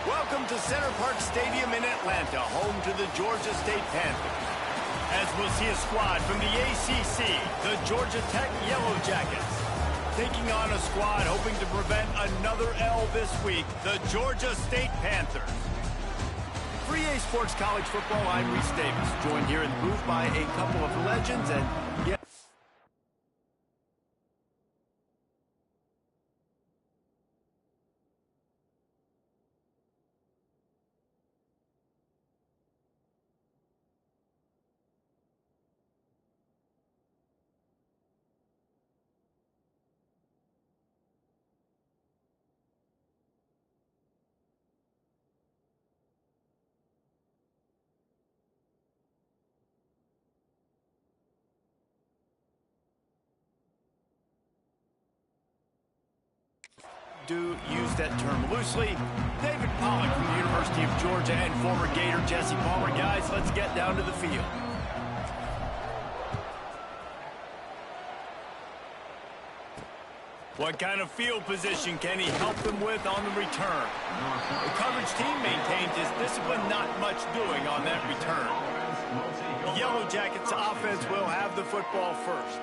Welcome to Center Park Stadium in Atlanta, home to the Georgia State Panthers. As we'll see a squad from the ACC, the Georgia Tech Yellow Jackets. Taking on a squad hoping to prevent another L this week, the Georgia State Panthers. For EA Sports College Football, I'm Reese Davis, joined here in the booth by a couple of legends and... do use that term loosely. David Pollock from the University of Georgia and former Gator Jesse Palmer. Guys, let's get down to the field. What kind of field position can he help them with on the return? The coverage team maintains his discipline, not much doing on that return. The Yellow Jackets offense will have the football first.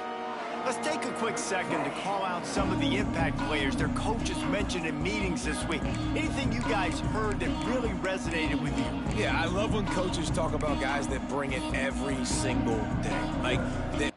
Let's take a quick second to call out some of the impact players their coaches mentioned in meetings this week. Anything you guys heard that really resonated with you? Yeah, I love when coaches talk about guys that bring it every single day. Like, they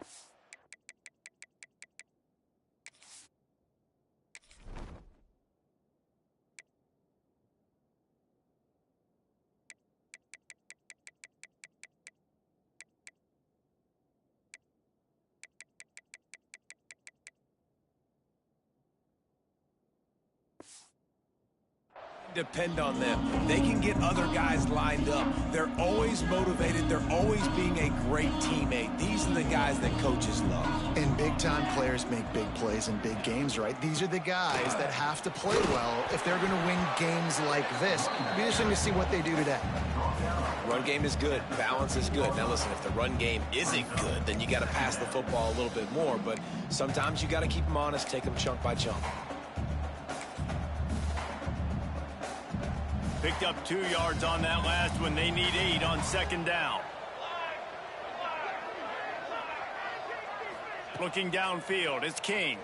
depend on them. They can get other guys lined up. They're always motivated. They're always being a great teammate. These are the guys that coaches love. And big-time players make big plays in big games, right? These are the guys that have to play well if they're going to win games like this. Be interesting to see what they do today. Run game is good. Balance is good. Now listen, if the run game isn't good, then you got to pass the football a little bit more. But sometimes you got to keep them honest, take them chunk by chunk. Picked up 2 yards on that last one. They need 8 on second down. Looking downfield, it's King.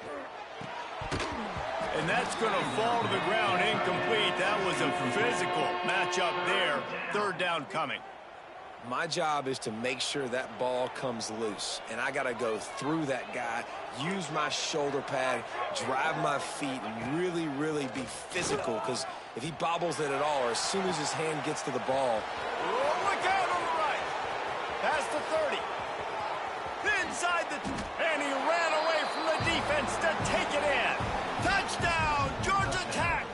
And that's going to fall to the ground incomplete. That was a physical matchup there. Third down coming. My job is to make sure that ball comes loose. And I got to go through that guy, use my shoulder pad, drive my feet, and really, really be physical. Because if he bobbles it at all, or as soon as his hand gets to the ball. Oh, look out on the right. Past the 30. Inside the... And he ran away from the defense to take it in. Touchdown, Georgia Tech.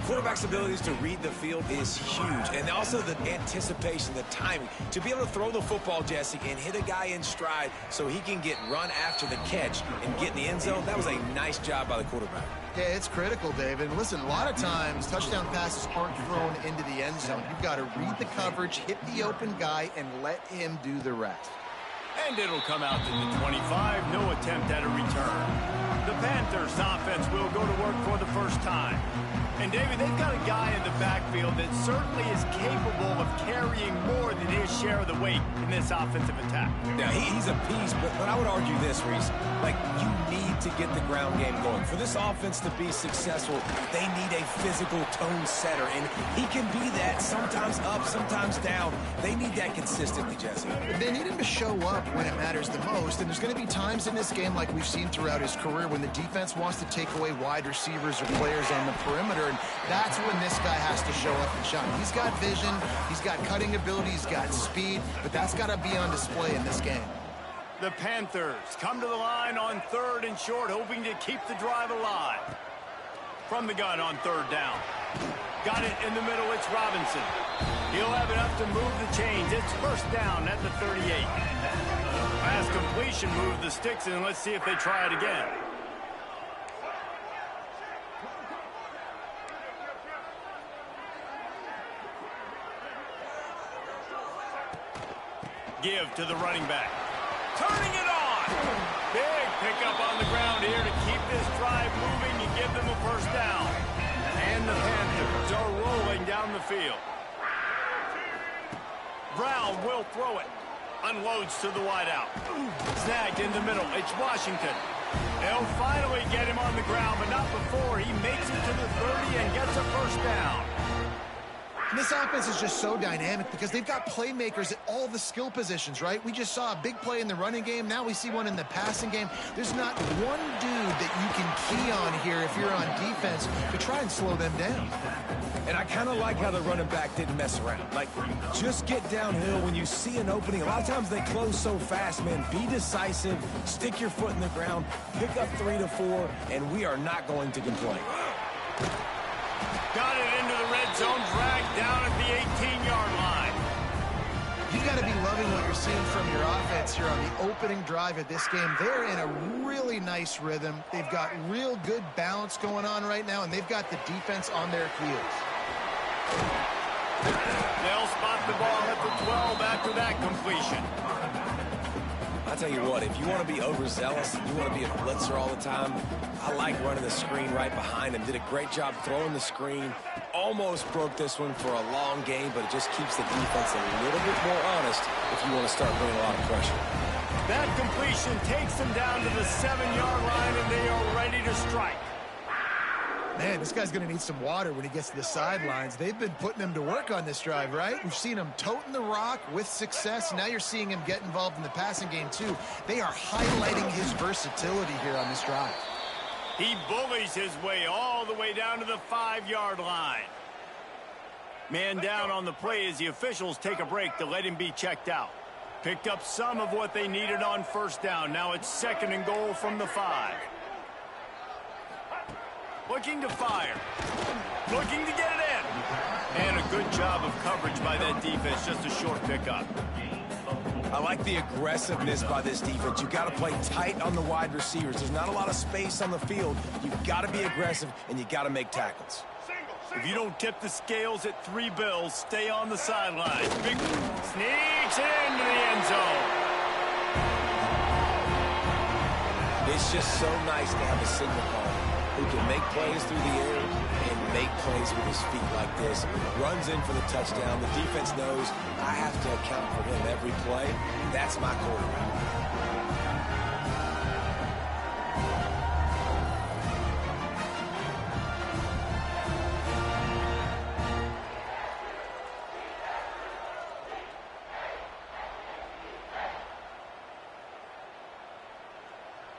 Quarterback's abilities to read the field is huge. And also the anticipation, the timing. To be able to throw the football, Jesse, and hit a guy in stride so he can get run after the catch and get in the end zone, that was a nice job by the quarterback. Yeah, it's critical, David. And listen, a lot of times, touchdown passes aren't thrown into the end zone. You've got to read the coverage, hit the open guy, and let him do the rest. And it'll come out to the 25. No attempt at a return. The Panthers offense will go to work for the first time. And, David, they've got a guy in the backfield that certainly is capable of carrying more than his share of the weight in this offensive attack. Now, he's a piece, but I would argue this, Reese. Like, you need to get the ground game going. For this offense to be successful, they need a physical tone setter, and he can be that, sometimes up, sometimes down. They need that consistently, Jesse. They need him to show up when it matters the most, and there's going to be times in this game like we've seen throughout his career when the defense wants to take away wide receivers or players on the perimeter. And that's when this guy has to show up and shine. He's got vision, he's got cutting ability, he's got speed, but that's got to be on display in this game. The Panthers come to the line on third and short, hoping to keep the drive alive. From the gun on third down. Got it in the middle, it's Robinson. He'll have enough to move the chains. It's first down at the 38. Pass completion, move the sticks, and let's see if they try it again. Give to the running back. Turning it on. Big pickup on the ground here to keep this drive moving and give them a first down. And And the Panthers are rolling down the field. Brown will throw it. Unloads to the wideout. Snagged in the middle. It's Washington. They'll finally get him on the ground, but not before he makes it to the 30 and gets a first down. And this offense is just so dynamic because they've got playmakers at all the skill positions, right? We just saw a big play in the running game. Now we see one in the passing game. There's not one dude that you can key on here if you're on defense to try and slow them down. And I kind of like how the running back didn't mess around. Like, just get downhill when you see an opening. A lot of times they close so fast, man. Be decisive, stick your foot in the ground, pick up 3 to 4, and we are not going to complain. Got it into the red zone, dragged down at the 18-yard line. You got to be loving what you're seeing from your offense here on the opening drive of this game. They're in a really nice rhythm. They've got real good balance going on right now, and they've got the defense on their heels. They'll spot the ball at the 12 after that completion. I'll tell you what, if you want to be overzealous and you want to be a blitzer all the time, I like running the screen right behind him. Did a great job throwing the screen. Almost broke this one for a long game, but it just keeps the defense a little bit more honest if you want to start bringing a lot of pressure. That completion takes them down to the 7-yard line, and they are ready to strike. Man, this guy's going to need some water when he gets to the sidelines. They've been putting him to work on this drive, right? We've seen him toting the rock with success. Now you're seeing him get involved in the passing game, too. They are highlighting his versatility here on this drive. He bullies his way all the way down to the 5-yard line. Man down on the play as the officials take a break to let him be checked out. Picked up some of what they needed on first down. Now it's 2nd and goal from the 5. Looking to fire. Looking to get it in. And a good job of coverage by that defense. Just a short pickup. I like the aggressiveness by this defense. You've got to play tight on the wide receivers. There's not a lot of space on the field. You've got to be aggressive, and you've got to make tackles. If you don't tip the scales at 3 bills, stay on the sideline. Big sneaks it into the end zone. It's just so nice to have a signal caller who can make plays through the air and make plays with his feet like this. Runs in for the touchdown. The defense knows I have to account for him every play. That's my quarterback.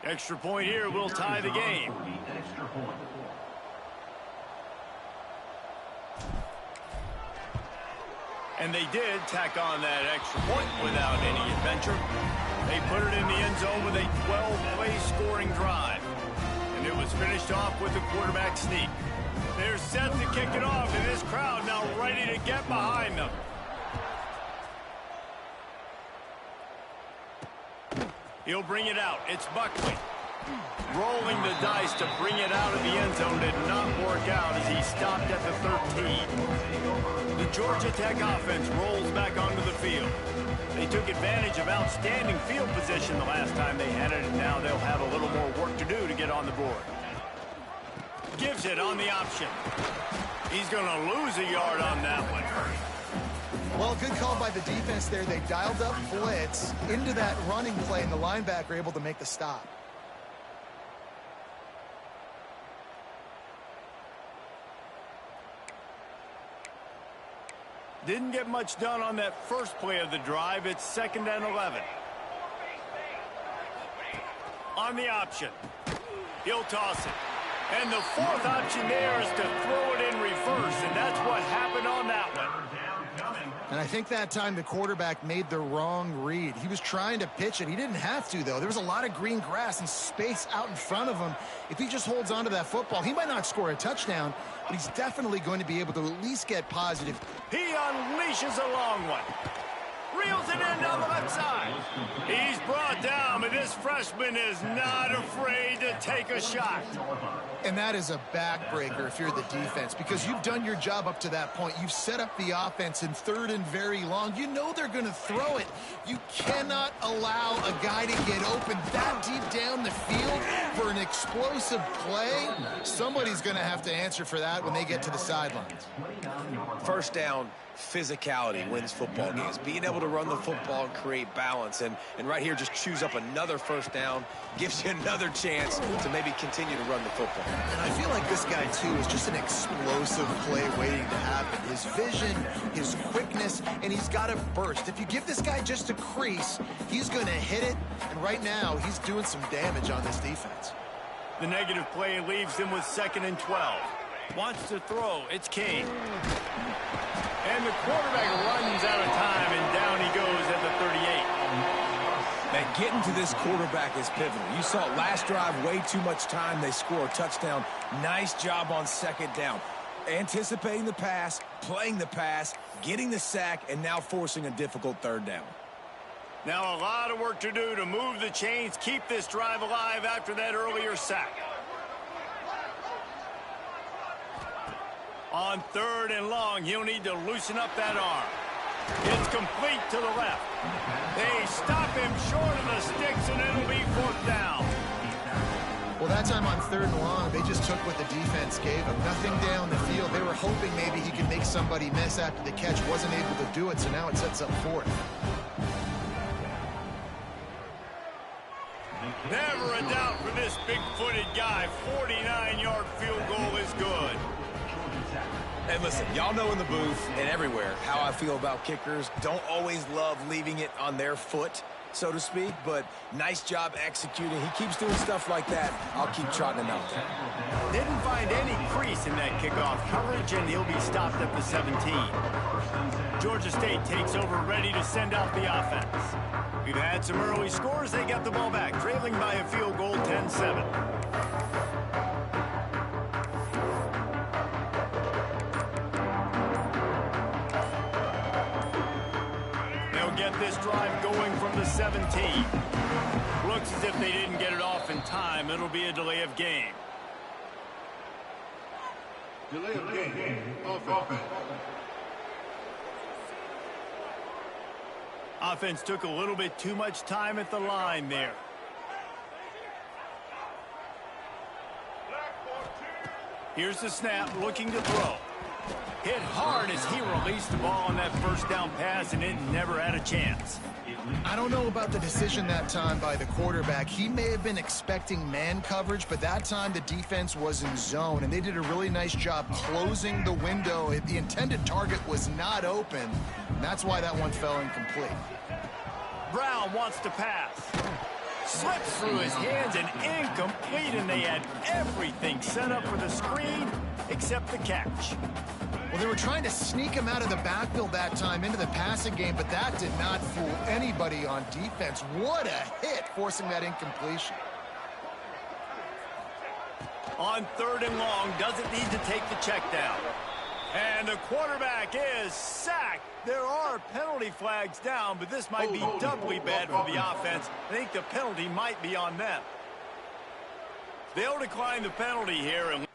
Extra point here will tie the game. And they did tack on that extra point without any adventure. They put it in the end zone with a 12-play scoring drive. And it was finished off with a quarterback sneak. They're set to kick it off, and this crowd now ready to get behind them. He'll bring it out. It's Buckley. Rolling the dice to bring it out of the end zone did not work out as he stopped at the 13. The Georgia Tech offense rolls back onto the field. They took advantage of outstanding field position the last time they had it, and now they'll have a little more work to do to get on the board. Gives it on the option. He's going to lose a yard on that one. Well, good call by the defense there. They dialed up blitz into that running play, and the linebacker able to make the stop. Didn't get much done on that first play of the drive. It's 2nd and 11. On the option. He'll toss it. And the 4th option there is to throw it in reverse, and that's what happened on that one. And I think that time the quarterback made the wrong read. He was trying to pitch it. He didn't have to, though. There was a lot of green grass and space out in front of him. If he just holds on to that football, he might not score a touchdown, but he's definitely going to be able to at least get positive. He unleashes a long one. Reels it in down the left side. He's brought down, but this freshman is not afraid to take a shot. And that is a backbreaker if you're the defense, because you've done your job up to that point. You've set up the offense in 3rd and very long. You know they're going to throw it. You cannot cannot allow a guy to get open that deep down the field for an explosive play. Somebody's going to have to answer for that when they get to the sidelines. First down, physicality wins football games. Being able to run the football and create balance. And right here, just choose up another first down, gives you another chance to maybe continue to run the football. And I feel like this guy, too, is just an explosive play waiting to happen. His vision, his quickness, and he's got a burst. If you give this guy just a crease, he's going to hit it. And right now, he's doing some damage on this defense. The negative play leaves him with 2nd and 12. Wants to throw. It's King. And the quarterback runs out of time, and down he goes at the 38. Man, getting to this quarterback is pivotal. You saw it last drive, way too much time. They score a touchdown. Nice job on 2nd down. Anticipating the pass, playing the pass, getting the sack, and now forcing a difficult 3rd down. Now a lot of work to do to move the chains, keep this drive alive after that earlier sack. On 3rd and long, he'll need to loosen up that arm. It's complete to the left. They stop him short of the sticks, and it'll be 4th down. Well, that time on 3rd and long, they just took what the defense gave him. Nothing down the field. They were hoping maybe he could make somebody miss after the catch. Wasn't able to do it, so now it sets up 4th. Never a doubt for this big-footed guy. 49-yard field goal is good. And listen, y'all know in the booth and everywhere how I feel about kickers. Don't always love leaving it on their foot, so to speak, but nice job executing. He keeps doing stuff like that. I'll keep trotting him out there. Didn't find any crease in that kickoff coverage, and he'll be stopped at the 17. Georgia State takes over, ready to send out the offense. We've had some early scores. They got the ball back, trailing by a field goal, 10-7. Get this drive going from the 17. Looks as if they didn't get it off in time. It'll be a delay of game. Delay of game. Offense. Offense took a little bit too much time at the line there. Here's the snap, looking to throw. Hit hard as he released the ball on that 1st down pass, and it never had a chance. I don't know about the decision that time by the quarterback. He may have been expecting man coverage, but that time the defense was in zone, and they did a really nice job closing the window. The intended target was not open, and that's why that one fell incomplete. Brown wants to pass. Slips through his hands and incomplete, and they had everything set up for the screen except the catch. Well, they were trying to sneak him out of the backfield that time into the passing game, but that did not fool anybody on defense. What a hit, forcing that incompletion. On 3rd and long, doesn't need to take the check down. And the quarterback is sacked. There are penalty flags down, but this might be doubly bad for the offense. I think the penalty might be on them. They'll decline the penalty here. And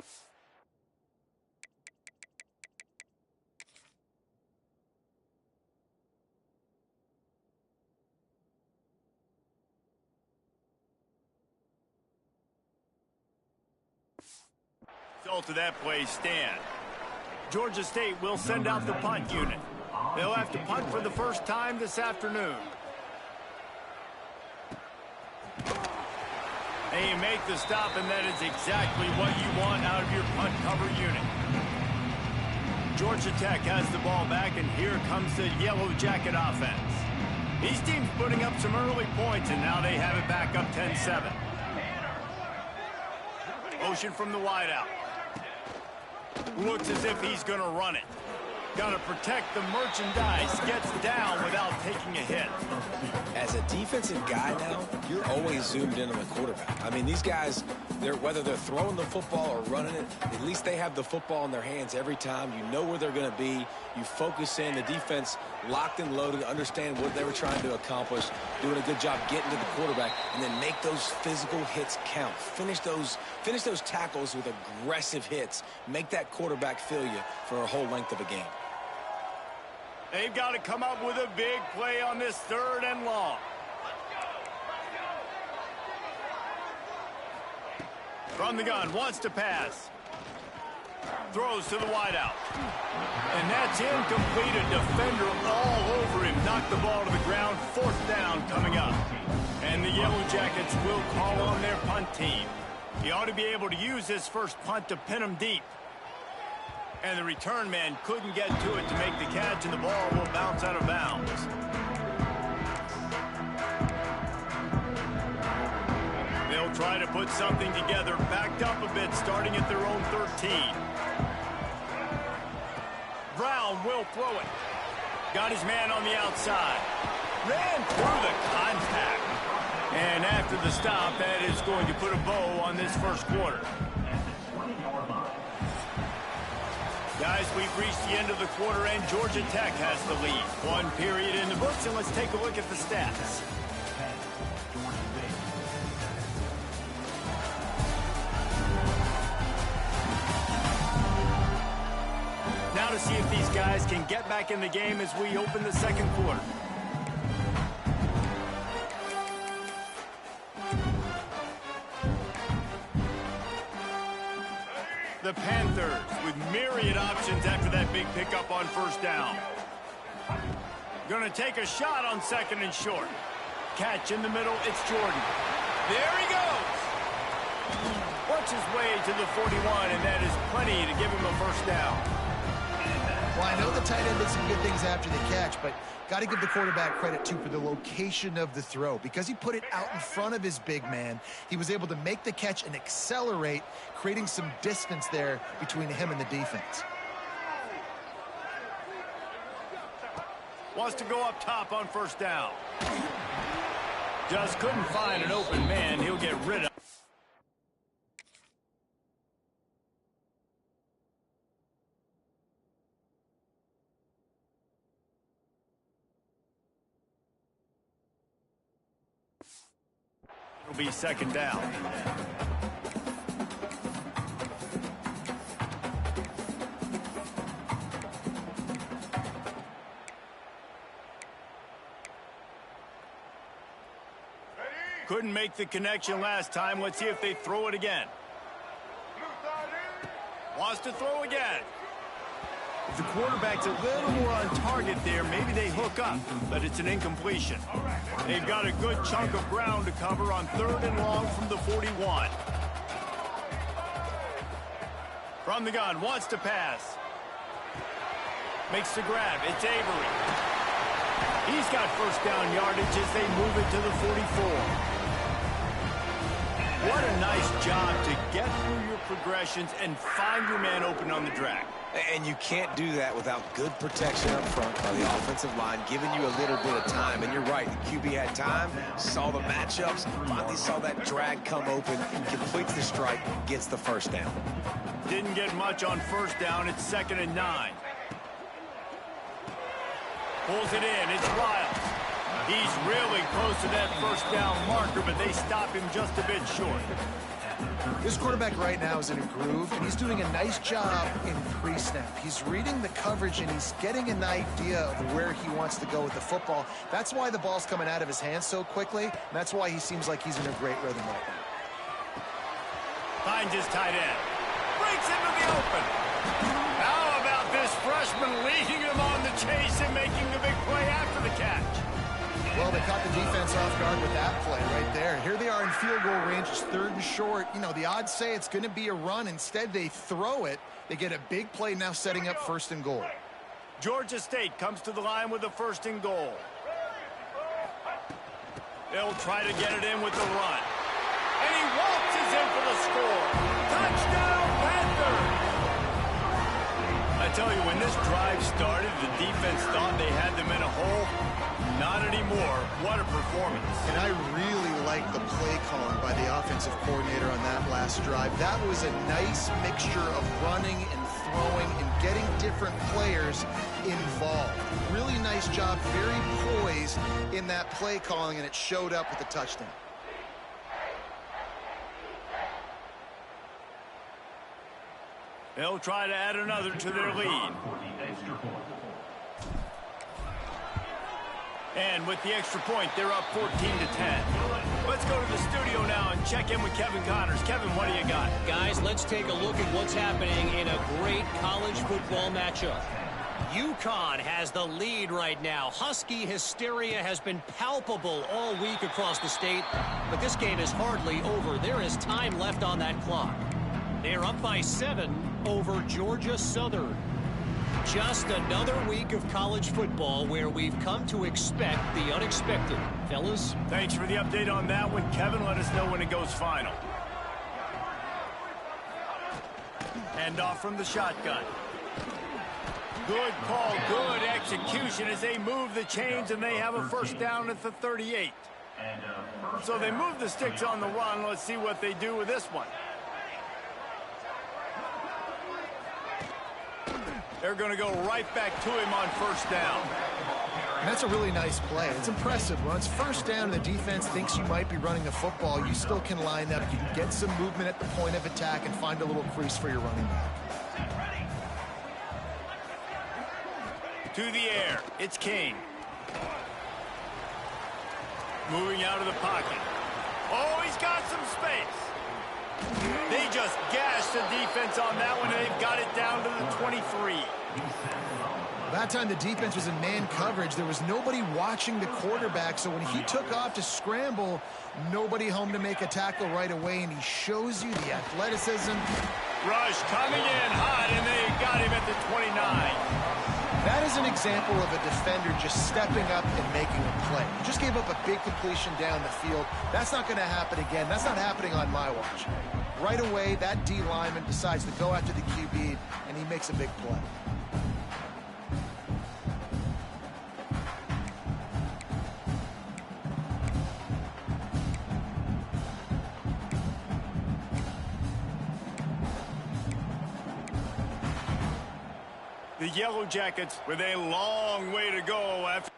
result of that play stand. Georgia State will send out the punt unit. They'll have to punt for the first time this afternoon. They make the stop, and that is exactly what you want out of your punt cover unit. Georgia Tech has the ball back, and here comes the Yellow Jacket offense. These teams putting up some early points, and now they have it back up 10-7. Motion from the wideout. Looks as if he's going to run it. Got to protect the merchandise. Gets down without taking a hit. As a defensive guy now, you're always zoomed in on the quarterback. I mean, these guys, whether they're throwing the football or running it, at least they have the football in their hands every time. You know where they're going to be. You focus in. The defense locked and loaded, understand what they were trying to accomplish, doing a good job getting to the quarterback, and then make those physical hits count. Finish those tackles with aggressive hits. Make that quarterback feel you for a whole length of a game. They've got to come up with a big play on this 3rd and long. From the gun, wants to pass. Throws to the wideout. And that's incomplete. A defender all over him. Knocked the ball to the ground. 4th down coming up. And the Yellow Jackets will call on their punt team. He ought to be able to use his first punt to pin him deep. And the return man couldn't get to it to make the catch, and the ball will bounce out of bounds. They'll try to put something together, backed up a bit, starting at their own 13. Brown will throw it. Got his man on the outside. Ran through the contact. And after the stop, that is going to put a bow on this first quarter. Guys, we've reached the end of the quarter, and Georgia Tech has the lead. 1 period in the books, and let's take a look at the stats. Now to see if these guys can get back in the game as we open the second quarter. The Panthers with myriad options after that big pickup on first down. Going to take a shot on 2nd and short. Catch in the middle, it's Jordan. There he goes. Works his way to the 41, and that is plenty to give him a first down. Well, I know the tight end did some good things after the catch, but got to give the quarterback credit, too, for the location of the throw. Because he put it out in front of his big man, he was able to make the catch and accelerate, creating some distance there between him and the defense. Wants to go up top on first down. Just couldn't find an open man. He'll get rid of. It'll be 2nd down. Couldn't make the connection last time. Let's see if they throw it again. Wants to throw again. If the quarterback's a little more on target there, maybe they hook up, but it's an incompletion. They've got a good chunk of ground to cover on 3rd and long from the 41. From the gun, wants to pass. Makes the grab. It's Avery. He's got first down yardage as they move it to the 44. What a nice job to get through your progressions and find your man open on the drag. And you can't do that without good protection up front by the offensive line, giving you a little bit of time. And you're right, the QB had time, saw the matchups, finally saw that drag come open, completes the strike, gets the first down. Didn't get much on first down. It's 2nd and 9. Pulls it in. It's Riles. He's really close to that first down marker, but they stop him just a bit short. This quarterback right now is in a groove, and he's doing a nice job in pre-snap. He's reading the coverage, and he's getting an idea of where he wants to go with the football. That's why the ball's coming out of his hands so quickly, and that's why he seems like he's in a great rhythm right now. Finds his tight end. Breaks into the open. How about this freshman leading him on the chase and making the big play after the catch? Well, they caught the defense off guard with that play right there. Here they are in field goal range. It's 3rd and short. You know, the odds say it's going to be a run. Instead, they throw it. They get a big play now setting up 1st and goal. Georgia State comes to the line with a 1st and goal. They'll try to get it in with the run. And he waltzes in for the score. Touchdown, Panthers! I tell you, when this drive started, the defense thought they had them in a hole. Not anymore. What a performance. And I really like the play calling by the offensive coordinator on that last drive. That was a nice mixture of running and throwing and getting different players involved. Really nice job, very poised in that play calling, and it showed up with the touchdown. They'll try to add another to their lead. And with the extra point, they're up 14-10. Let's go to the studio now and check in with Kevin Connors. Kevin, what do you got? Guys, let's take a look at what's happening in a great college football matchup. UConn has the lead right now. Husky hysteria has been palpable all week across the state, but this game is hardly over. There is time left on that clock. They're up by 7 over Georgia Southern. Just another week of college football where we've come to expect the unexpected. Fellas? Thanks for the update on that one, Kevin. Let us know when it goes final. Hand off from the shotgun. Good call, good execution as they move the chains and they have a first down at the 38. So they move the sticks on the run. Let's see what they do with this one. They're going to go right back to him on first down. And that's a really nice play. It's impressive. When it's first down and the defense thinks you might be running the football, you still can line up. You can get some movement at the point of attack and find a little crease for your running back. To the air, it's King. Moving out of the pocket. Oh, he's got some space. They just gashed the defense on that one, and they've got it down to the 23. That time the defense was in man coverage. There was nobody watching the quarterback, so when he took off to scramble, nobody home to make a tackle right away, and he shows you the athleticism. Rush coming in hot, and they got him at the 29. That is an example of a defender just stepping up and making a play. He just gave up a big completion down the field. That's not going to happen again. That's not happening on my watch. Right away, that D lineman decides to go after the QB, and he makes a big play. The Yellow Jackets with a long way to go after.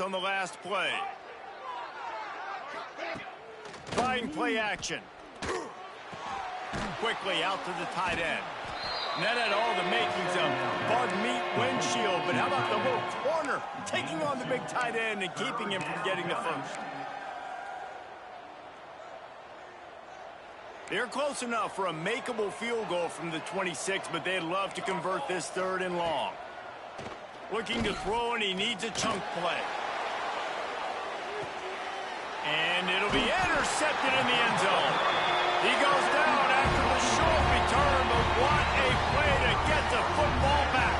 On the last play. Trying play action. Quickly out to the tight end. And that had all the makings of bug meat windshield, but how about the little corner taking on the big tight end and keeping him from getting the first? They're close enough for a makeable field goal from the 26, but they'd love to convert this third and long. Looking to throw, and he needs a chunk play. And it'll be intercepted in the end zone. He goes down after the short return, but what a play to get the football back.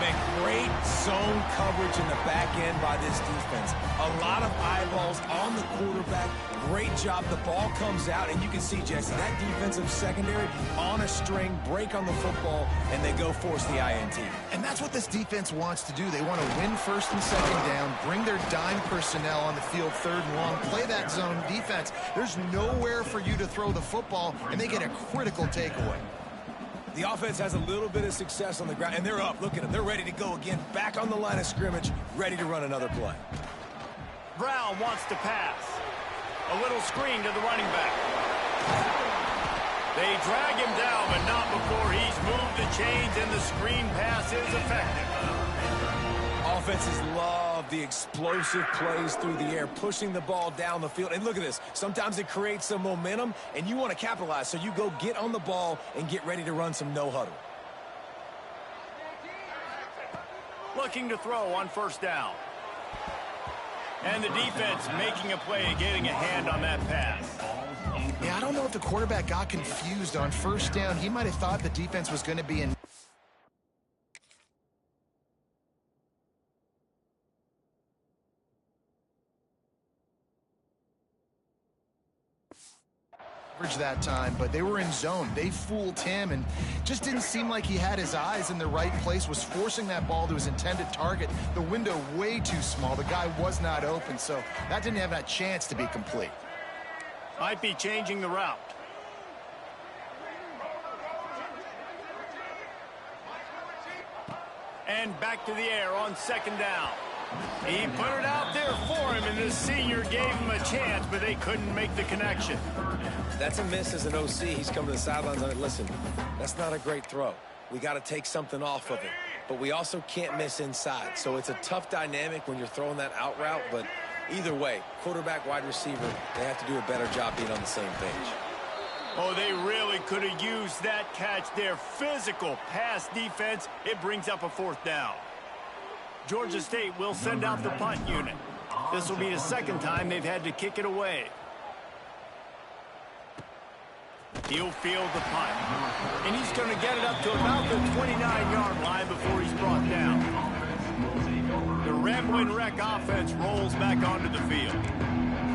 Man, great zone coverage in the back end by this defense. A lot of eyeballs on the quarterback. Great job. The ball comes out, and you can see, Jesse, that defensive secondary on a string, break on the football, and they go force the INT. And that's what this defense wants to do. They want to win first and second down, bring their dime personnel on the field third and long, play that zone defense. There's nowhere for you to throw the football, and they get a critical takeaway. The offense has a little bit of success on the ground, and they're up. Look at them. They're ready to go again, back on the line of scrimmage, ready to run another play. Brown wants to pass. A little screen to the running back. They drag him down, but not before he's moved the chains, and the screen pass is effective. Offenses love the explosive plays through the air, pushing the ball down the field. And look at this. Sometimes it creates some momentum, and you want to capitalize. So you go get on the ball and get ready to run some no huddle. Looking to throw on first down. And the defense making a play and getting a hand on that pass. Yeah, I don't know if the quarterback got confused on first down. He might have thought the defense was going to be in that time, but they were in zone. They fooled him and just didn't seem like he had his eyes in the right place, was forcing that ball to his intended target. The window way too small. The guy was not open, so that didn't have that chance to be complete. Might be changing the route. And back to the air on second down. He put it out there for him, and the senior gave him a chance, but they couldn't make the connection. That's a miss as an OC. He's come to the sidelines on it. Listen, that's not a great throw. We got to take something off of it. But we also can't miss inside. So it's a tough dynamic when you're throwing that out route. But either way, quarterback, wide receiver, they have to do a better job being on the same page. Oh, they really could have used that catch there. Physical pass defense. It brings up a fourth down. Georgia State will send out the punt unit. This will be the second time they've had to kick it away. He'll field the punt. And he's going to get it up to about the 29-yard line before he's brought down. The Ramblin' Wreck offense rolls back onto the field.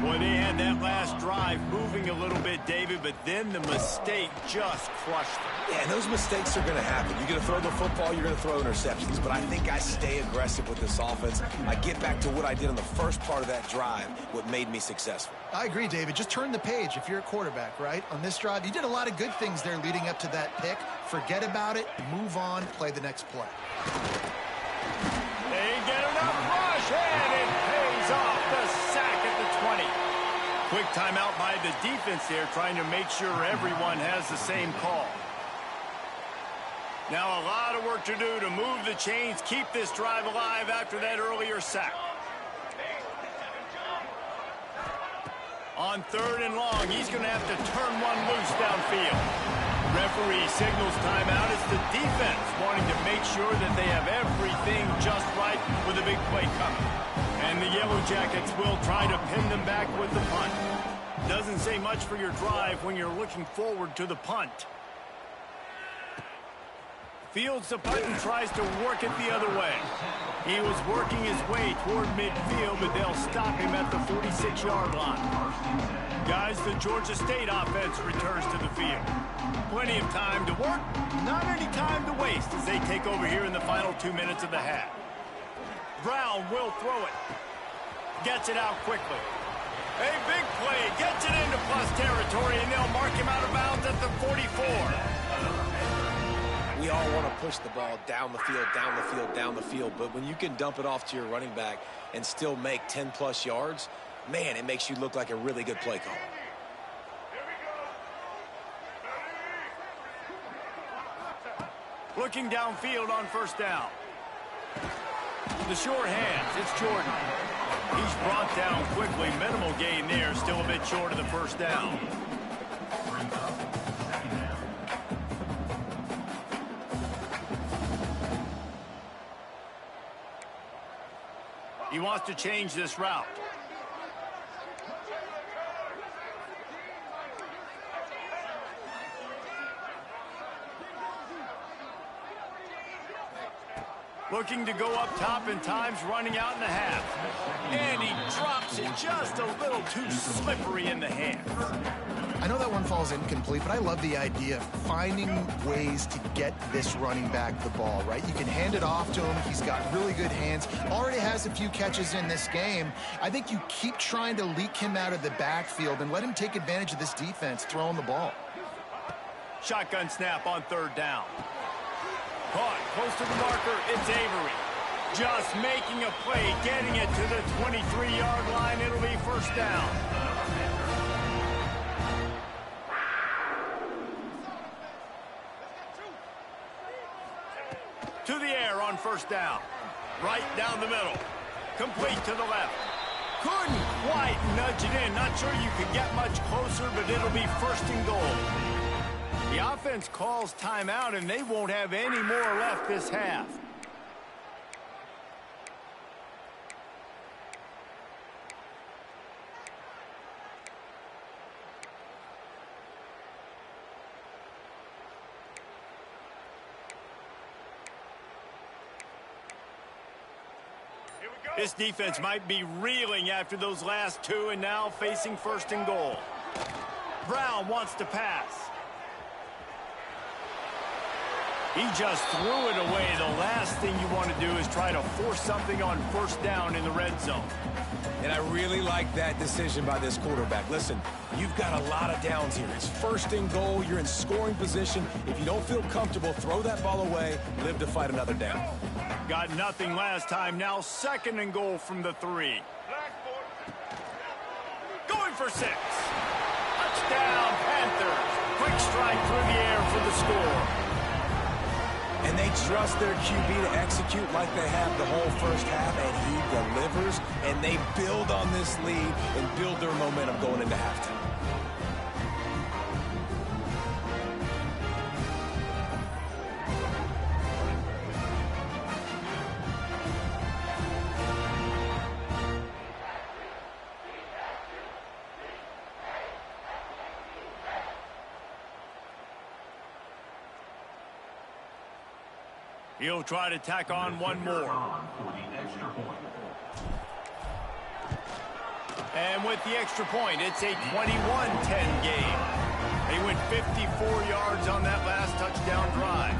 Boy, they had that last drive moving a little bit, David, but then the mistake just crushed them. Yeah, and those mistakes are going to happen. You're going to throw the football, you're going to throw interceptions. But I think I stay aggressive with this offense. I get back to what I did on the first part of that drive, what made me successful. I agree, David. Just turn the page if you're a quarterback, right? On this drive, you did a lot of good things there leading up to that pick. Forget about it, move on, play the next play. They get enough rush, and it pays off. The sack at the 20. Quick timeout by the defense there, trying to make sure everyone has the same call. Now a lot of work to do to move the chains, keep this drive alive after that earlier sack. On third and long, he's going to have to turn one loose downfield. Referee signals timeout. It's the defense wanting to make sure that they have everything just right with a big play coming. And the Yellow Jackets will try to pin them back with the punt. Doesn't say much for your drive when you're looking forward to the punt. Fields the punt and tries to work it the other way. He was working his way toward midfield, but they'll stop him at the 46-yard line. Guys, the Georgia State offense returns to the field. Plenty of time to work, not any time to waste as they take over here in the final 2 minutes of the half. Brown will throw it. Gets it out quickly. A big play. Gets it into plus territory, and they'll mark him out of bounds at the 44. We all want to push the ball down the field, down the field, down the field. But when you can dump it off to your running back and still make 10-plus yards, man, it makes you look like a really good play caller. Looking downfield on first down. The sure hands, it's Jordan. He's brought down quickly. Minimal gain there, still a bit short of the first down. He wants to change this route. Looking to go up top, and time's running out in the half. And he drops it just a little too slippery in the hands. I know that one falls incomplete, but I love the idea of finding ways to get this running back the ball, right? You can hand it off to him. He's got really good hands. Already has a few catches in this game. I think you keep trying to leak him out of the backfield and let him take advantage of this defense throwing the ball. Shotgun snap on 3rd down. Caught close to the marker. It's Avery. Just making a play, getting it to the 23-yard line. It'll be 1st down. To the air on 1st down. Right down the middle. Complete to the left. Couldn't quite nudge it in. Not sure you could get much closer, but it'll be 1st and goal. The offense calls timeout, and they won't have any more left this half. This defense might be reeling after those last 2 and now facing 1st and goal. Brown wants to pass. He just threw it away. The last thing you want to do is try to force something on 1st down in the red zone. And I really like that decision by this quarterback. Listen, you've got a lot of downs here. It's 1st and goal. You're in scoring position. If you don't feel comfortable, throw that ball away. Live to fight another down. Got nothing last time. Now 2nd and goal from the 3. Going for 6. Touchdown, Panthers. Quick strike through the air for the score. And they trust their QB to execute like they have the whole 1st half, and he delivers, and they build on this lead and build their momentum going into halftime. He'll try to tack on one more. And with the extra point, it's a 21-10 game. They went 54 yards on that last touchdown drive.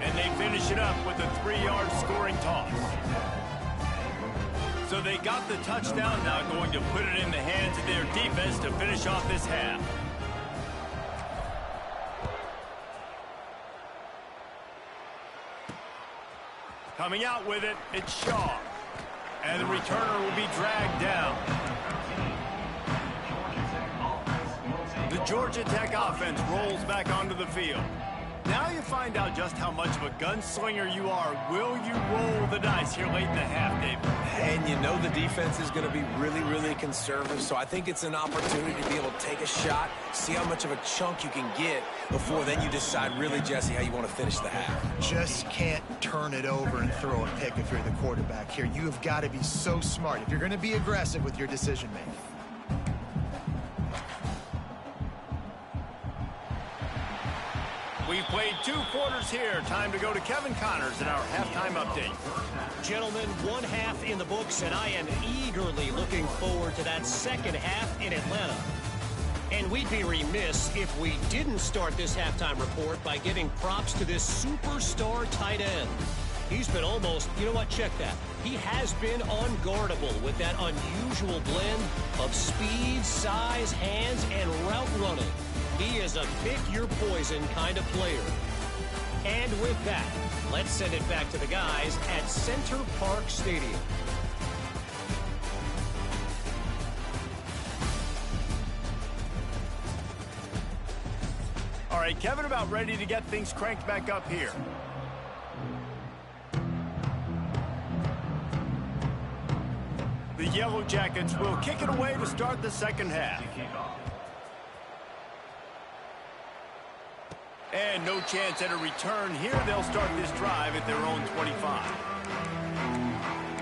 And they finish it up with a 3-yard scoring toss. So they got the touchdown, now going to put it in the hands of their defense to finish off this half. Coming out with it, it's Shaw. And the returner will be dragged down. The Georgia Tech offense rolls back onto the field. Now you find out just how much of a gunslinger you are. Will you roll the dice here late in the half, David? And you know the defense is going to be really, really conservative, so I think it's an opportunity to be able to take a shot, see how much of a chunk you can get before then you decide really, Jesse, how you want to finish the half. Just can't turn it over and throw a pick if you're the quarterback here. You have got to be so smart if you're going to be aggressive with your decision-making. We've played 2 quarters here. Time to go to Kevin Connors in our halftime update. Gentlemen, 1 half in the books, and I am eagerly looking forward to that 2nd half in Atlanta. And we'd be remiss if we didn't start this halftime report by giving props to this superstar tight end. He's been almost, you know what, check that. He has been unguardable with that unusual blend of speed, size, hands, and route running. He is a pick-your-poison kind of player. And with that, let's send it back to the guys at Center Park Stadium. All right, Kevin, about ready to get things cranked back up here. The Yellow Jackets will kick it away to start the 2nd half. And no chance at a return here. They'll start this drive at their own 25.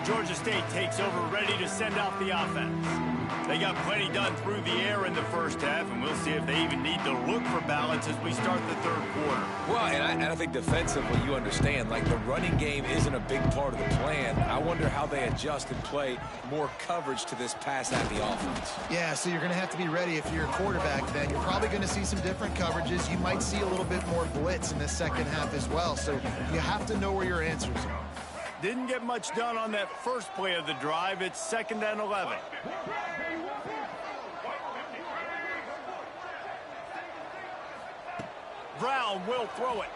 Georgia State takes over, ready to send out the offense. They got plenty done through the air in the first half, and we'll see if they even need to look for balance as we start the third quarter. Well, and I think defensively, you understand, like the running game isn't a big part of the plan. I wonder how they adjust and play more coverage to this pass-happy offense. Yeah, so you're going to have to be ready if you're a quarterback then. You're probably going to see some different coverages. You might see a little bit more blitz in the second half as well, so you have to know where your answers are. Didn't get much done on that first play of the drive. It's 2nd and 11. Brown will throw it.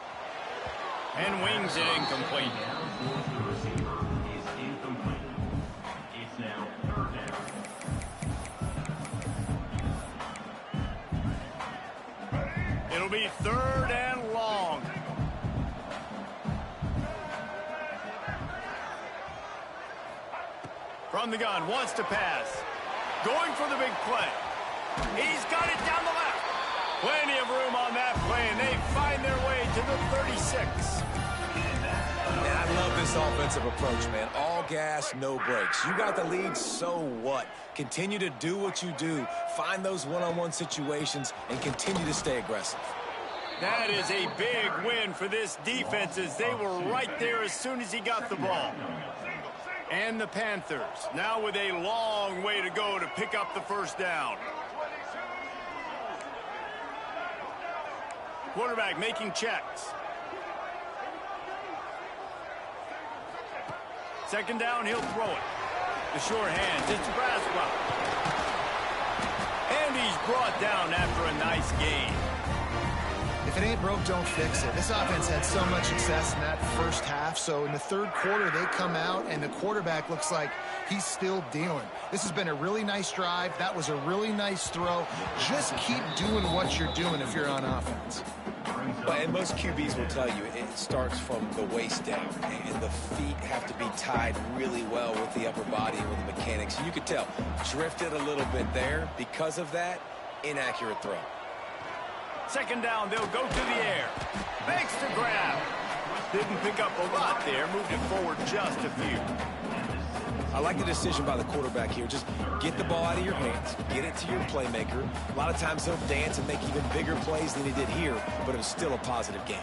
And wings it incomplete. It'll be 3rd and long. From the gun, wants to pass. Going for the big play. He's got it down the left. Plenty of room on that play, and they find their way to the 36. And I love this offensive approach, man. All gas, no brakes. You got the lead, so what? Continue to do what you do. Find those one-on-one situations and continue to stay aggressive. That is a big win for this defense as they were right there as soon as he got the ball. And the Panthers now with a long way to go to pick up the first down. Quarterback making checks. 2nd down, he'll throw it. The short hands, it's Braswell. And he's brought down after a nice gain. If it ain't broke, don't fix it. This offense had so much success in that first half, so in the third quarter, they come out, and the quarterback looks like he's still dealing. This has been a really nice drive. That was a really nice throw. Just keep doing what you're doing if you're on offense. And most QBs will tell you it starts from the waist down, and the feet have to be tied really well with the upper body and with the mechanics. And you could tell, drifted a little bit there. Because of that, inaccurate throw. 2nd down, they'll go to the air. Makes the grab. Didn't pick up a lot there, moved it forward just a few. I like the decision by the quarterback here. Just get the ball out of your hands, get it to your playmaker. A lot of times he'll dance and make even bigger plays than he did here, but it was still a positive game.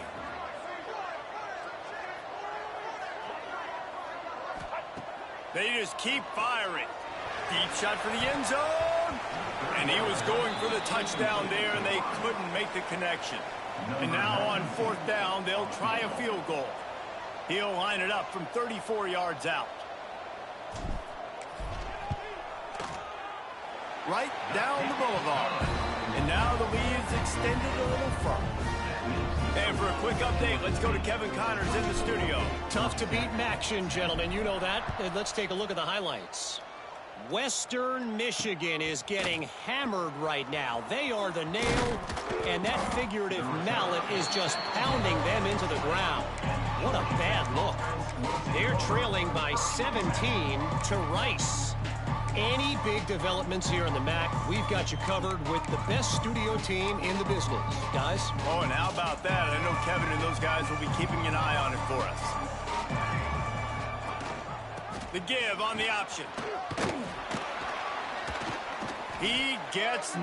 They just keep firing. Deep shot for the end zone. And he was going for the touchdown there, and they couldn't make the connection. And now on 4th down, they'll try a field goal. He'll line it up from 34 yards out. Right down the boulevard. And now the lead's extended a little further. And for a quick update, let's go to Kevin Connors in the studio. Tough to beat Maction, gentlemen. You know that. And let's take a look at the highlights. Western Michigan is getting hammered right now. They are the nail, and that figurative mallet is just pounding them into the ground. What a bad look. They're trailing by 17 to Rice. Any big developments here in the MAC, we've got you covered with the best studio team in the business. Guys? Oh, and how about that? I know Kevin and those guys will be keeping an eye on it for us. The give on the option. He gets...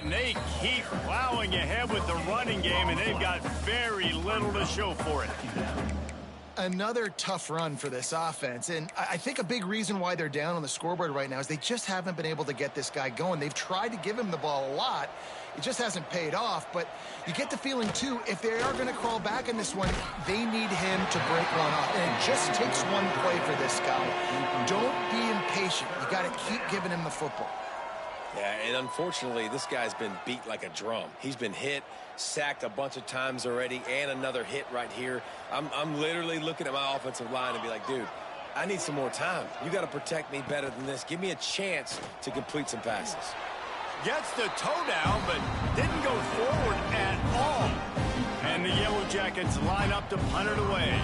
And they keep plowing ahead with the running game, and they've got very little to show for it. Another tough run for this offense, and I think a big reason why they're down on the scoreboard right now is they just haven't been able to get this guy going. They've tried to give him the ball a lot. It just hasn't paid off, but you get the feeling, too, if they are going to crawl back in this one, they need him to break one off. And it just takes one play for this guy. Don't be impatient. You got to keep giving him the football. Yeah, and unfortunately, this guy's been beat like a drum. He's been hit, sacked a bunch of times already, and another hit right here. I'm literally looking at my offensive line and be like, dude, I need some more time. You got to protect me better than this. Give me a chance to complete some passes. Gets the toe down, but didn't go forward at all. And the Yellow Jackets line up to punt it away.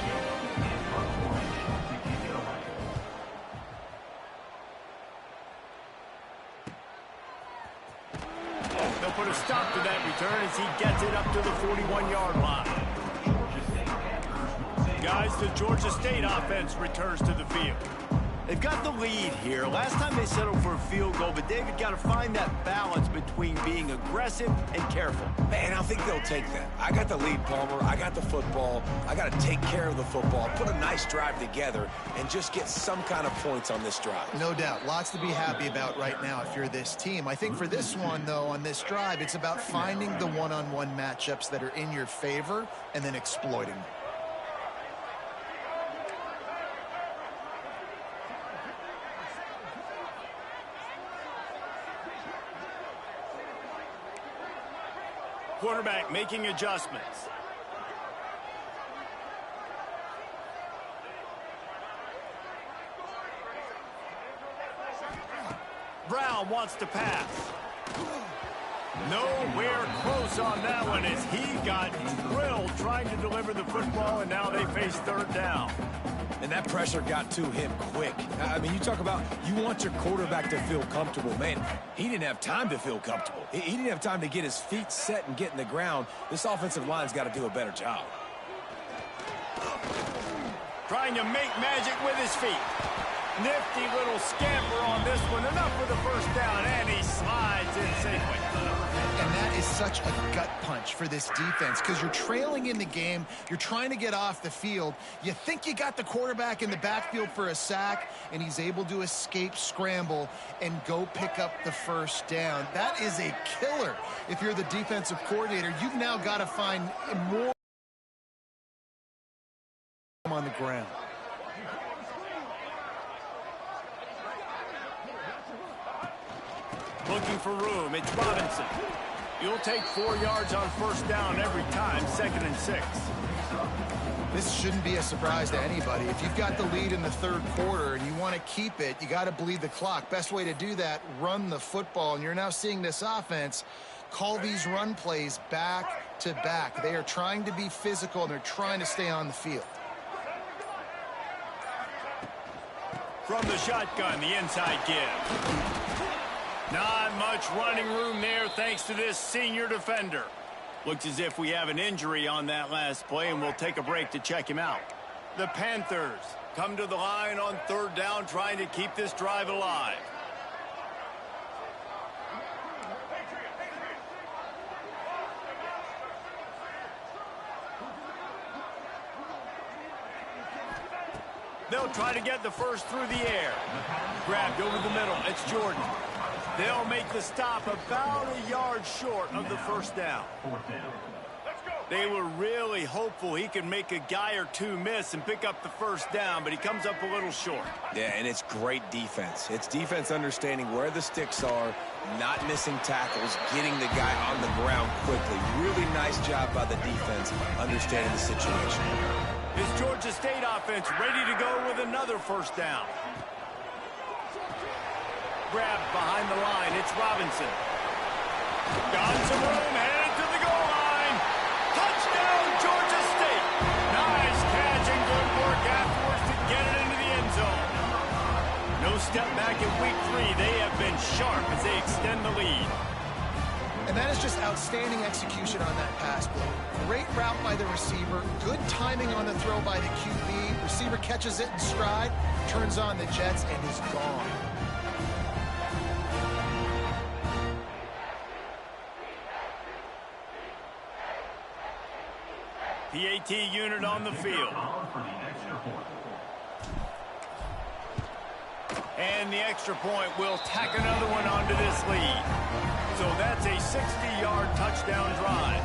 They'll put a stop to that return as he gets it up to the 41-yard line. Guys, the Georgia State offense returns to the field. They've got the lead here. Last time they settled for a field goal, but David got to find that balance between being aggressive and careful. Man, I think they'll take that. I got the lead, Palmer. I got the football. I got to take care of the football, put a nice drive together, and just get some kind of points on this drive. No doubt. Lots to be happy about right now if you're this team. I think for this one, though, on this drive, it's about finding the one-on-one matchups that are in your favor and then exploiting them. Quarterback making adjustments. Brown wants to pass. Nowhere close on that one as he got drilled trying to deliver the football, and now they face third down. And that pressure got to him quick. I mean, you talk about you want your quarterback to feel comfortable. Man, he didn't have time to feel comfortable. He didn't have time to get his feet set and get in the ground. This offensive line's got to do a better job. Trying to make magic with his feet. Nifty little scamper on this one. Enough for the first down, and he slides in safely. And that is such a gut punch for this defense because you're trailing in the game. You're trying to get off the field. You think you got the quarterback in the backfield for a sack, and he's able to escape, scramble, and go pick up the first down. That is a killer if you're the defensive coordinator. You've now got to find more on the ground. Looking for room. It's Robinson. You'll take 4 yards on first down every time, 2nd and 6. This shouldn't be a surprise to anybody. If you've got the lead in the third quarter and you want to keep it, you got to bleed the clock. Best way to do that, run the football. And you're now seeing this offense call these run plays back to back. They are trying to be physical, and they're trying to stay on the field. From the shotgun, the inside give. Not much running room there thanks to this senior defender. Looks as if we have an injury on that last play, and we'll take a break to check him out. The Panthers come to the line on third down, trying to keep this drive alive. They'll try to get the first through the air. Grabbed over the middle. It's Jordan. They'll make the stop about a yard short of the first down. They were really hopeful he could make a guy or two miss and pick up the first down, but he comes up a little short. Yeah, and it's great defense. It's defense understanding where the sticks are, not missing tackles, getting the guy on the ground quickly. Really nice job by the defense understanding the situation. This Georgia State offense ready to go with another first down. Grabbed behind the line. It's Robinson. Got some room, headed to the goal line. Touchdown, Georgia State. Nice catch and good work afterwards to get it into the end zone. No step back in week 3. They have been sharp as they extend the lead. And that is just outstanding execution on that pass play. Great route by the receiver. Good timing on the throw by the QB. Receiver catches it in stride, turns on the jets, and is gone. PAT unit on the field. And the extra point will tack another one onto this lead. So that's a 60-yard touchdown drive.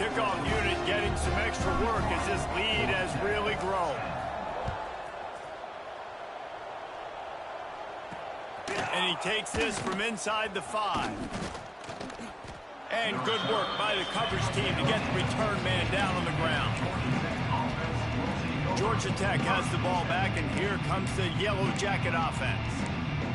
Kickoff unit getting some extra work as this lead has really grown. And he takes this from inside the 5. And good work by the coverage team to get the return man down on the ground. Georgia Tech has the ball back, and here comes the Yellow Jacket offense.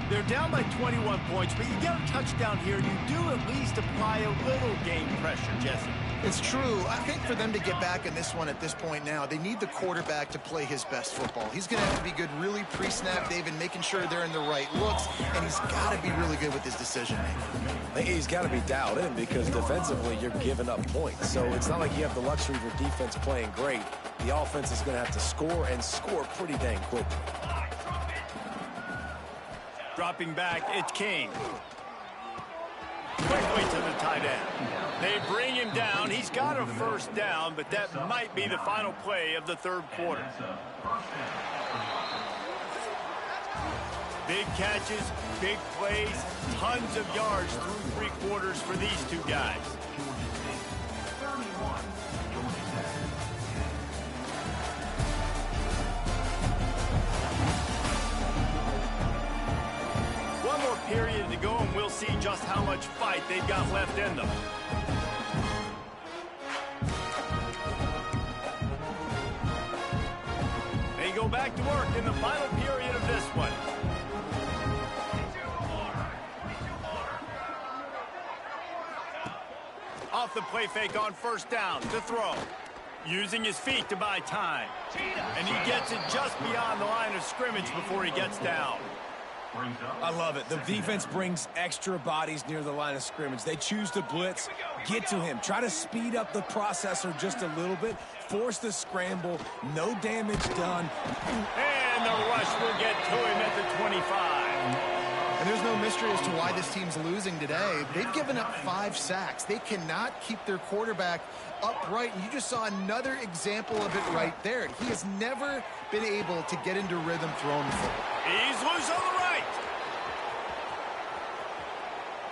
They're down by 21 points, but you get a touchdown here, you do at least apply a little game pressure, Jesse. It's true. I think for them to get back in this one at this point now, they need the quarterback to play his best football. He's going to have to be good really pre-snap, David, making sure they're in the right looks, and he's got to be really good with his decision-making. He's got to be dialed in because defensively you're giving up points. So it's not like you have the luxury of your defense playing great. The offense is going to have to score and score pretty dang quickly. Dropping back, it's King. Quickly to the tight end. They bring him down. He's got a first down, but that might be the final play of the third quarter. Big catches, big plays, tons of yards through three quarters for these two guys. One more period to go, and we'll see just how much fight they've got left in them. They go back to work in the final period of this one. Off the play fake on first down to throw. Using his feet to buy time. And he gets it just beyond the line of scrimmage before he gets down. I love it. The defense brings extra bodies near the line of scrimmage. They choose to blitz, get to him, try to speed up the processor just a little bit, force the scramble, no damage done. And the rush will get to him at the 25. And there's no mystery as to why this team's losing today. They've given up 5 sacks. They cannot keep their quarterback upright. And you just saw another example of it right there. He has never been able to get into rhythm throwing the football. He's loose on the right.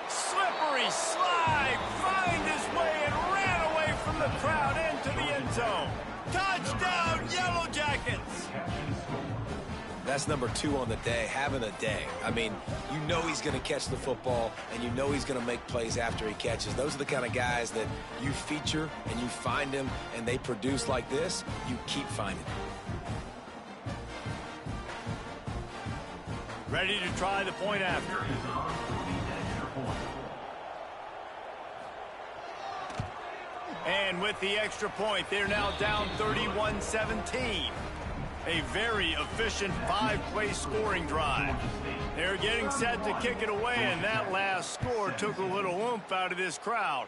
Slippery slide. Find his way and ran away from the crowd into the end zone. Touchdown, Yellow Jackets. That's number 2 on the day, having a day. I mean, you know he's going to catch the football, and you know he's going to make plays after he catches. Those are the kind of guys that you feature, and you find them, and they produce like this, you keep finding them. Ready to try the point after. And with the extra point, they're now down 31-17. A very efficient 5-play scoring drive. They're getting set to kick it away, and that last score took a little oomph out of this crowd.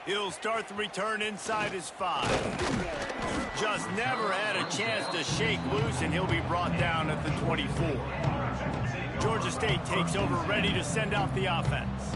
He'll start the return inside his 5. Just never had a chance to shake loose, and he'll be brought down at the 24. Georgia State takes over, ready to send out the offense.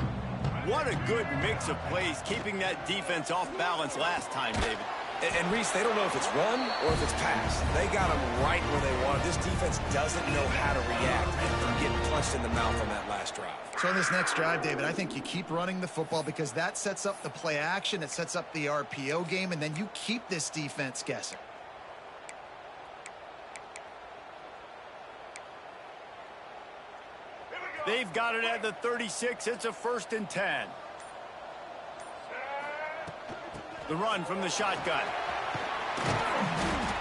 What a good mix of plays, keeping that defense off balance last time, David. And Reese, they don't know if it's run or if it's pass. They got them right where they want. This defense doesn't know how to react and get punched in the mouth on that last drive. So on this next drive, David, I think you keep running the football because that sets up the play action, it sets up the RPO game, and then you keep this defense guessing. They've got it at the 36. It's a 1st and 10. The run from the shotgun.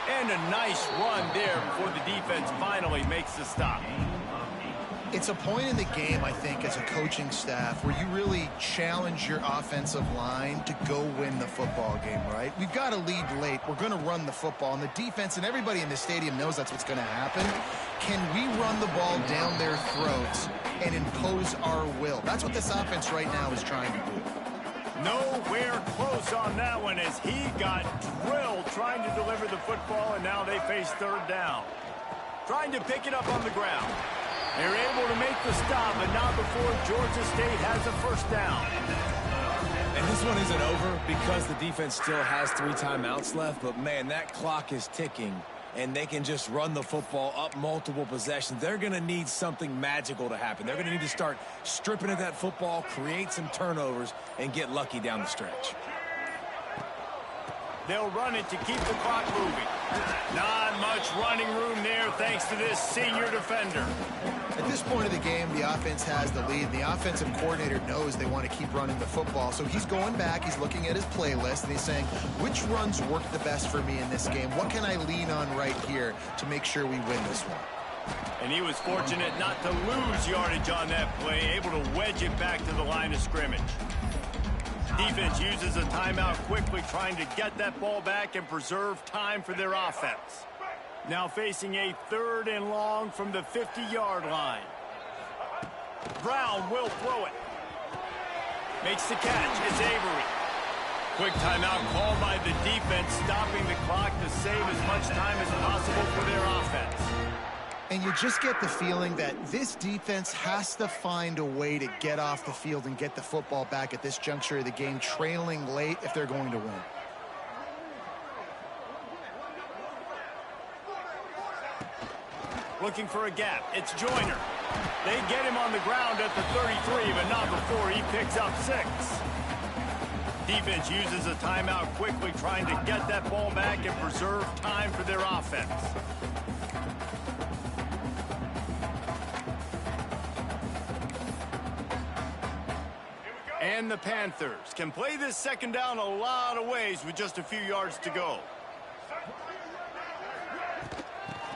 And a nice run there before the defense finally makes the stop. It's a point in the game, I think, as a coaching staff where you really challenge your offensive line to go win the football game, right? We've got a lead late. We're going to run the football. And the defense and everybody in the stadium knows that's what's going to happen. Can we run the ball down their throats and impose our will? That's what this offense right now is trying to do. Nowhere close on that one as he got drilled trying to deliver the football, and now they face 3rd down. Trying to pick it up on the ground. They're able to make the stop, but not before Georgia State has a 1st down. And this one isn't over because the defense still has 3 timeouts left. But, man, that clock is ticking, and they can just run the football up multiple possessions. They're going to need something magical to happen. They're going to need to start stripping at that football, create some turnovers, and get lucky down the stretch. They'll run it to keep the clock moving. Not much running room there thanks to this senior defender. At this point of the game, the offense has the lead. The offensive coordinator knows they want to keep running the football. So he's going back, he's looking at his playlist, and he's saying, which runs work the best for me in this game? What can I lean on right here to make sure we win this one? And he was fortunate not to lose yardage on that play, able to wedge it back to the line of scrimmage. Defense uses a timeout quickly, trying to get that ball back and preserve time for their offense. Now facing a 3rd and long from the 50-yard line. Brown will throw it. Makes the catch. It's Avery. Quick timeout called by the defense, stopping the clock to save as much time as possible for their offense. And you just get the feeling that this defense has to find a way to get off the field and get the football back at this juncture of the game, trailing late if they're going to win. Looking for a gap. It's Joyner. They get him on the ground at the 33, but not before he picks up 6. Defense uses a timeout quickly, trying to get that ball back and preserve time for their offense. And the Panthers can play this second down a lot of ways with just a few yards to go.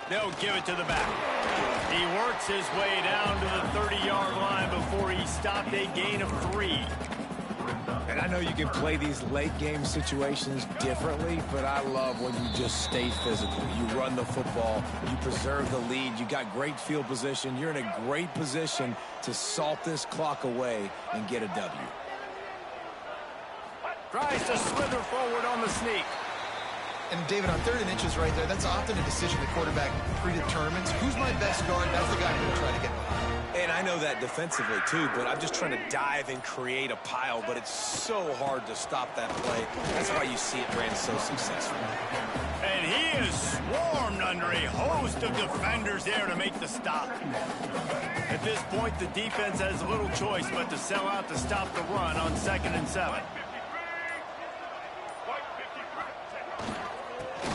They'll give it to the back. He works his way down to the 30-yard line before he stopped a gain of 3. And I know you can play these late game situations differently, but I love when you just stay physical. You run the football, you preserve the lead, you got great field position, you're in a great position to salt this clock away and get a W. Tries to slither forward on the sneak. And David, on 3rd and inches right there, that's often a decision the quarterback predetermines. Who's my best guard? That's the guy I'm going to try to get behind. And I know that defensively too, but I'm just trying to dive and create a pile, but it's so hard to stop that play. That's why you see it ran so successful. And he is swarmed under a host of defenders there to make the stop. At this point, the defense has little choice but to sell out to stop the run on 2nd and 7.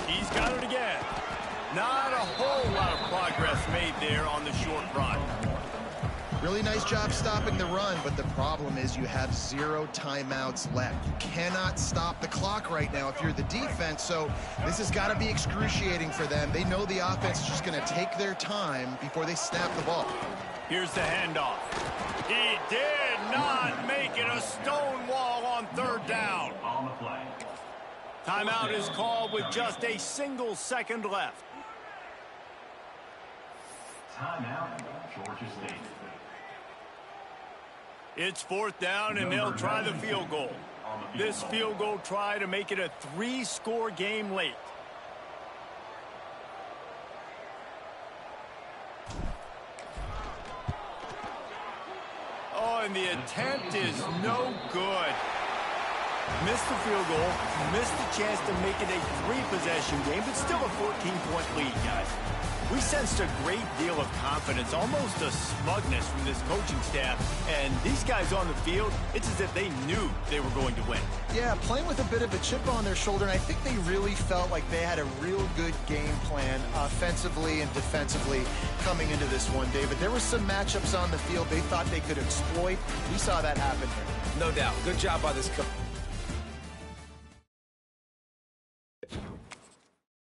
He's got it again. Not a whole lot of progress made there on the short run. Really nice job stopping the run, but the problem is you have 0 timeouts left. You cannot stop the clock right now if you're the defense, so this has got to be excruciating for them. They know the offense is just going to take their time before they snap the ball. Here's the handoff. He did not make it a stone wall on 3rd down. On the play. Timeout is called with just a single second left. Timeout, Georgia State. It's 4th down, and they'll try the field goal. This field goal try to make it a 3-score game late. Oh, and the attempt is no good. Missed the field goal, missed the chance to make it a 3-possession game, but still a 14-point lead, guys. We sensed a great deal of confidence, almost a smugness from this coaching staff. And these guys on the field, it's as if they knew they were going to win. Yeah, playing with a bit of a chip on their shoulder, and I think they really felt like they had a real good game plan offensively and defensively coming into this one, David. There were some matchups on the field they thought they could exploit. We saw that happen here. No doubt. Good job by this coach.